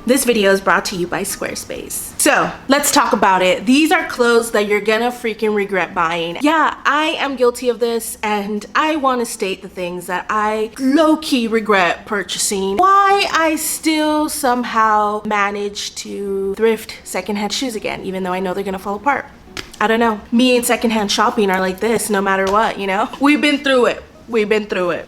This video is brought to you by Squarespace. So let's talk about it. These are clothes that you're gonna freaking regret buying. Yeah, I am guilty of this, and I want to state the things that I low-key regret purchasing. Why I still somehow manage to thrift secondhand shoes again, even though I know they're gonna fall apart. I don't know. Me and secondhand shopping are like this no matter what, you know? We've been through it.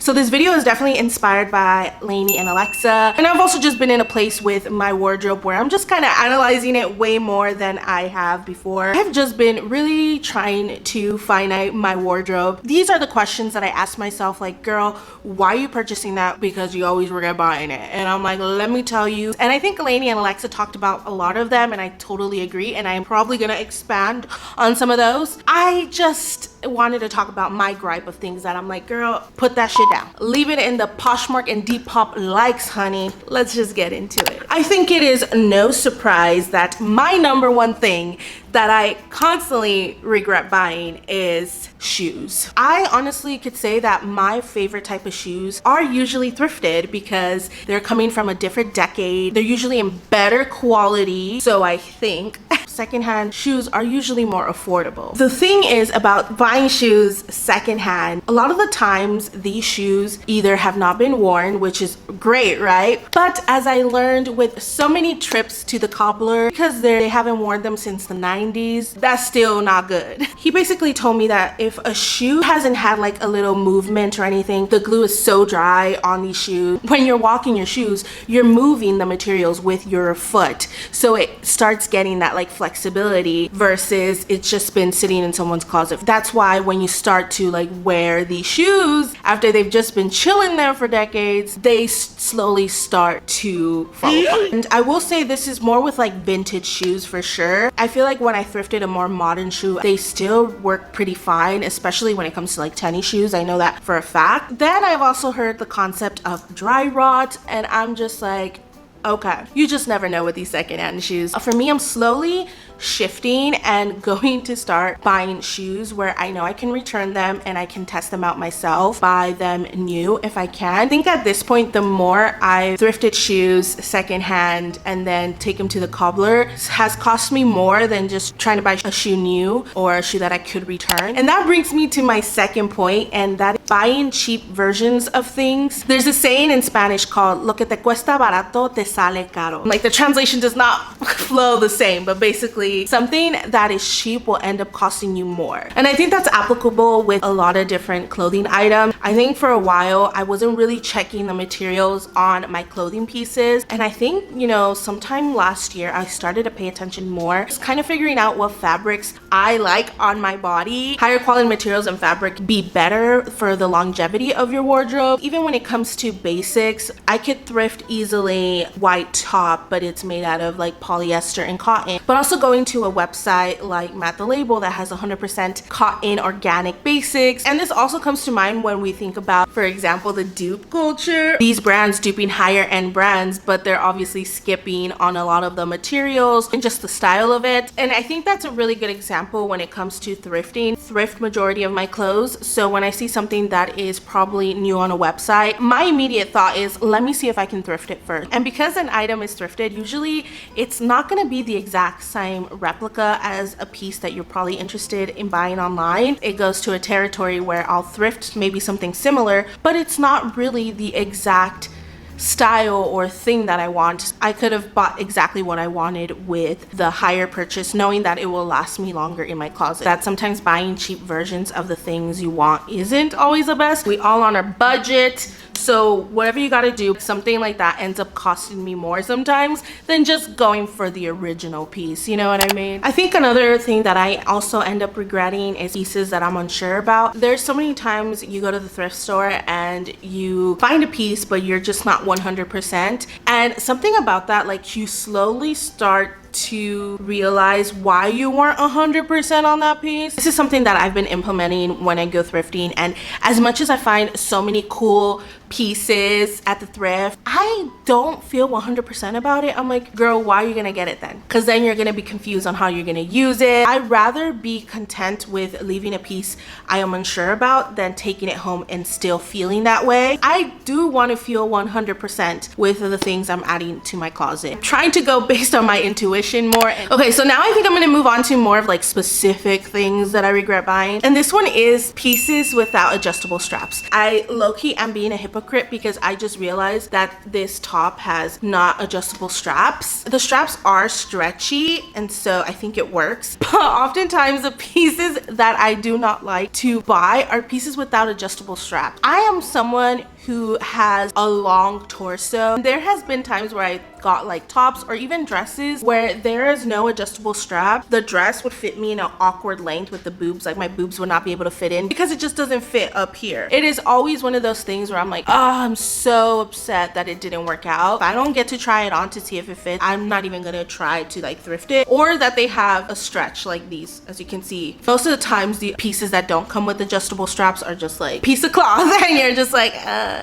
So this video is definitely inspired by Lainey and Alexa, and I've also just been in a place with my wardrobe where I'm just kind of analyzing it way more than I have before. I've just been really trying to finite my wardrobe. These are the questions that I ask myself, like, girl, why are you purchasing that? Because you always regret buying it. And I'm like, let me tell you. And I think Lainey and Alexa talked about a lot of them, and I totally agree, and I'm probably gonna expand on some of those. I just wanted to talk about my gripe of things that I'm like, girl, put that shit down. Leave it in the Poshmark and Depop likes, honey. Let's just get into it. I think it is no surprise that my number one thing that I constantly regret buying is shoes. I honestly could say that my favorite type of shoes are usually thrifted because they're coming from a different decade. They're usually in better quality. So I think secondhand shoes are usually more affordable. The thing is about buying shoes secondhand, a lot of the times these shoes either have not been worn, which is great, right? But as I learned with so many trips to the cobbler, because they haven't worn them since the 90s, that's still not good. He basically told me that if a shoe hasn't had like a little movement or anything, the glue is so dry on these shoes. When you're walking your shoes, you're moving the materials with your foot. So it starts getting that like flexibility versus it's just been sitting in someone's closet. That's why when you start to like wear these shoes after they've just been chilling there for decades, they slowly start to fall apart. And I will say this is more with like vintage shoes for sure. I feel like when I thrifted a more modern shoe, they still work pretty fine, especially when it comes to like tennis shoes. I know that for a fact. Then I've also heard the concept of dry rot, and I'm just like, okay, you just never know with these secondhand shoes. For me, I'm slowly shifting and going to start buying shoes where I know I can return them and I can test them out myself, buy them new if I can. I think at this point, the more I thrifted shoes secondhand and then take them to the cobbler has cost me more than just trying to buy a shoe new or a shoe that I could return. And that brings me to my second point, and that is buying cheap versions of things. There's a saying in Spanish called "Lo que te cuesta barato te sale caro." Like the translation does not flow the same, but basically something that is cheap will end up costing you more. And I think that's applicable with a lot of different clothing items. I think for a while I wasn't really checking the materials on my clothing pieces, and I think, you know, sometime last year I started to pay attention more, just kind of figuring out what fabrics I like on my body. Higher quality materials and fabric be better for the longevity of your wardrobe. Even when it comes to basics, I could thrift easily white top, but it's made out of like polyester and cotton. But also going to a website like Matt the Label that has 100% cotton organic basics. And this also comes to mind when we think about, for example, the dupe culture. These brands duping higher end brands, but they're obviously skipping on a lot of the materials and just the style of it. And I think that's a really good example when it comes to thrifting. Thrift majority of my clothes. So when I see something that is probably new on a website, my immediate thought is, let me see if I can thrift it first. And because an item is thrifted, usually it's not going to be the exact same replica as a piece that you're probably interested in buying online. It goes to a territory where I'll thrift maybe something similar, but it's not really the exact style or thing that I want. I could have bought exactly what I wanted with the higher purchase, knowing that it will last me longer in my closet. That sometimes buying cheap versions of the things you want isn't always the best. We all on our budget. So whatever you gotta do, something like that ends up costing me more sometimes than just going for the original piece, you know what I mean? I think another thing that I also end up regretting is pieces that I'm unsure about. There's so many times you go to the thrift store and you find a piece, but you're just not 100%. And something about that, like, you slowly start to realize why you weren't 100% on that piece. This is something that I've been implementing when I go thrifting, and as much as I find so many cool pieces at the thrift, I don't feel 100% about it. I'm like, girl, why are you gonna get it then? Because then you're gonna be confused on how you're gonna use it. I'd rather be content with leaving a piece I am unsure about than taking it home and still feeling that way. I do want to feel 100% with the things I'm adding to my closet. I'm trying to go based on my intuition more. Okay, so now I think I'm gonna move on to more of like specific things that I regret buying. And this one is pieces without adjustable straps. I low-key am being a hypocrite because I just realized that this top has not adjustable straps. The straps are stretchy, and so I think it works. But oftentimes the pieces that I do not like to buy are pieces without adjustable straps. I am someone who has a long torso. There has been times where I got like tops or even dresses where there is no adjustable strap. The dress would fit me in an awkward length with the boobs, like my boobs would not be able to fit in because it just doesn't fit up here. It is always one of those things where I'm like, oh, I'm so upset that it didn't work out. If I don't get to try it on to see if it fits, I'm not even gonna try to like thrift it, or that they have a stretch like these. As you can see, most of the times the pieces that don't come with adjustable straps are just like piece of cloth and you're just like,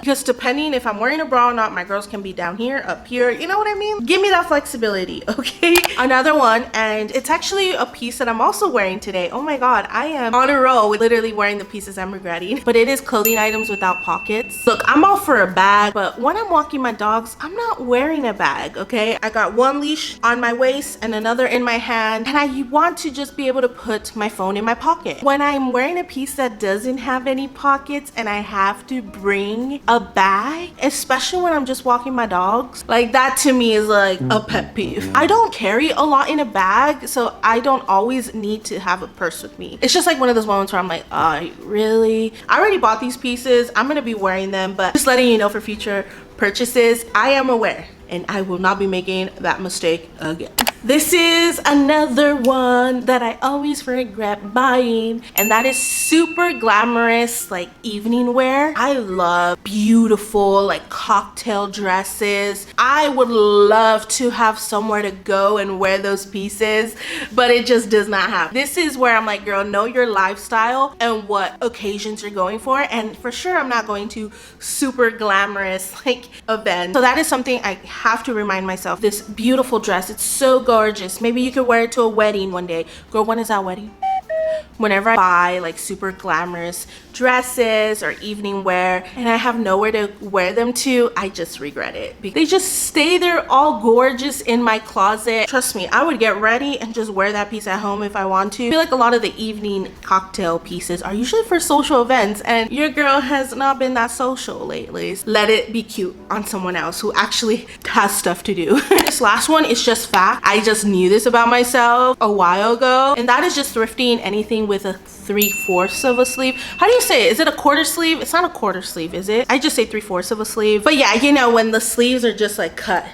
because depending if I'm wearing a bra or not, my girls can be down here, up here, you know what I mean? Give me that flexibility, okay? Another one, and it's actually a piece that I'm also wearing today. Oh my god, I am on a roll with literally wearing the pieces I'm regretting. But it is clothing items without pockets. Look, I'm all for a bag, but when I'm walking my dogs, I'm not wearing a bag, okay? I got one leash on my waist and another in my hand, and I want to just be able to put my phone in my pocket. When I'm wearing a piece that doesn't have any pockets and I have to bring a bag, especially when I'm just walking my dogs, like that to me is like a pet peeve. I don't carry a lot in a bag, so I don't always need to have a purse with me. It's just like one of those moments where I'm like, oh, really? I already bought these pieces. I'm gonna be wearing them, but just letting you know for future purchases, I am aware and I will not be making that mistake again. This is another one that I always regret buying, and that is super glamorous like evening wear. I love beautiful like cocktail dresses. I would love to have somewhere to go and wear those pieces, but it just does not happen. This is where I'm like, girl, know your lifestyle and what occasions you're going for, and for sure I'm not going to super glamorous like events. So that is something I have to remind myself. This beautiful dress, it's so gorgeous. Maybe you could wear it to a wedding one day. Girl, when is that wedding? Whenever I buy like super glamorous dresses or evening wear and I have nowhere to wear them to, I just regret it. They just stay there all gorgeous in my closet. Trust me, I would get ready and just wear that piece at home if I want to. I feel like a lot of the evening cocktail pieces are usually for social events, and your girl has not been that social lately. Let it be cute on someone else who actually has stuff to do. This last one is just fact. I just knew this about myself a while ago, and that is just thrifting anything with a 3/4 of a sleeve. How do you say it? Is it a quarter sleeve? It's not a quarter sleeve, is it? I just say 3/4 of a sleeve. But yeah, you know, when the sleeves are just like cut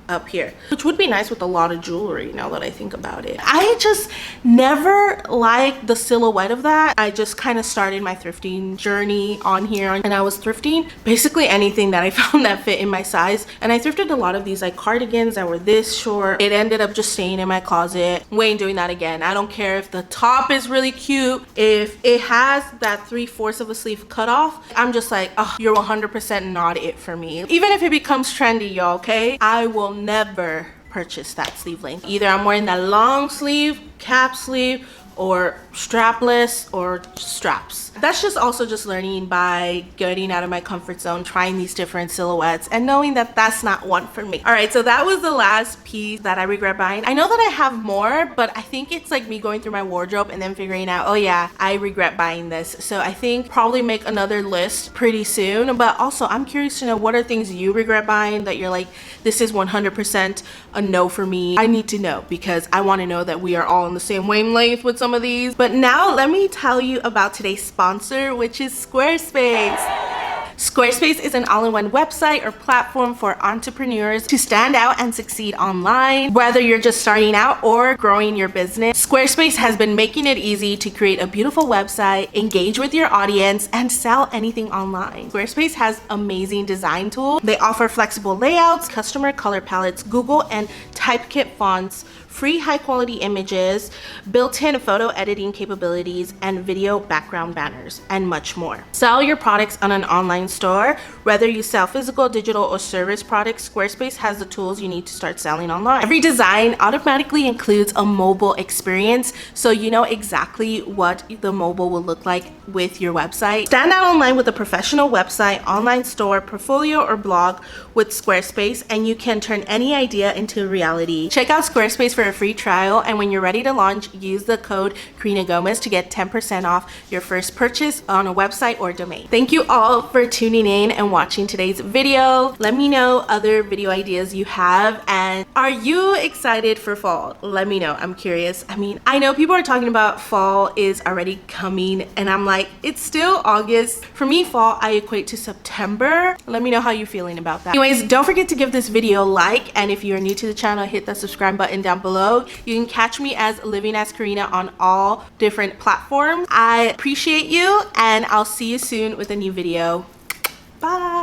up here, which would be nice with a lot of jewelry now that I think about it. I just never liked the silhouette of that. I just kind of started my thrifting journey on here, and I was thrifting basically anything that I found that fit in my size, and I thrifted a lot of these like cardigans that were this short. It ended up just staying in my closet. We ain't doing that again. I don't care if the top is really cute, if it has that 3/4 of a sleeve cut off, I'm just like, oh, you're 100% not it for me. Even if it becomes trendy, y'all, okay? I will never purchase that sleeve length. Either I'm wearing that long sleeve, cap sleeve, or strapless, or straps. That's just also just learning by getting out of my comfort zone, trying these different silhouettes, and knowing that that's not one for me. All right, so that was the last piece that I regret buying. I know that I have more, but I think it's like me going through my wardrobe and then figuring out, oh yeah, I regret buying this. So I think probably make another list pretty soon. But also I'm curious to know, what are things you regret buying that you're like, this is 100% a no for me? I need to know, because I want to know that we are all on the same wavelength with some of these. But now let me tell you about today's sponsor, which is Squarespace. Squarespace is an all-in-one website or platform for entrepreneurs to stand out and succeed online. Whether you're just starting out or growing your business, Squarespace has been making it easy to create a beautiful website, engage with your audience, and sell anything online. Squarespace has amazing design tools. They offer flexible layouts, customer color palettes, Google and Typekit fonts, free high-quality images, built-in photo editing capabilities, and video background banners, and much more. Sell your products on an online store. Whether you sell physical, digital, or service products, Squarespace has the tools you need to start selling online. Every design automatically includes a mobile experience, so you know exactly what the mobile will look like with your website. Stand out online with a professional website, online store, portfolio, or blog with Squarespace, and you can turn any idea into reality. Check out Squarespace for a free trial, and when you're ready to launch, use the code Karina Gomez to get 10% off your first purchase on a website or domain. Thank you all for tuning in and watching today's video. Let me know other video ideas you have, and are you excited for fall? Let me know. I'm curious. I mean, I know people are talking about fall is already coming, and I'm like, it's still August. For me, fall I equate to September. Let me know how you're feeling about that. Anyways, don't forget to give this video a like, and if you're new to the channel, hit the subscribe button down below. You can catch me as Living as Karina on all different platforms. I appreciate you, and I'll see you soon with a new video. Bye.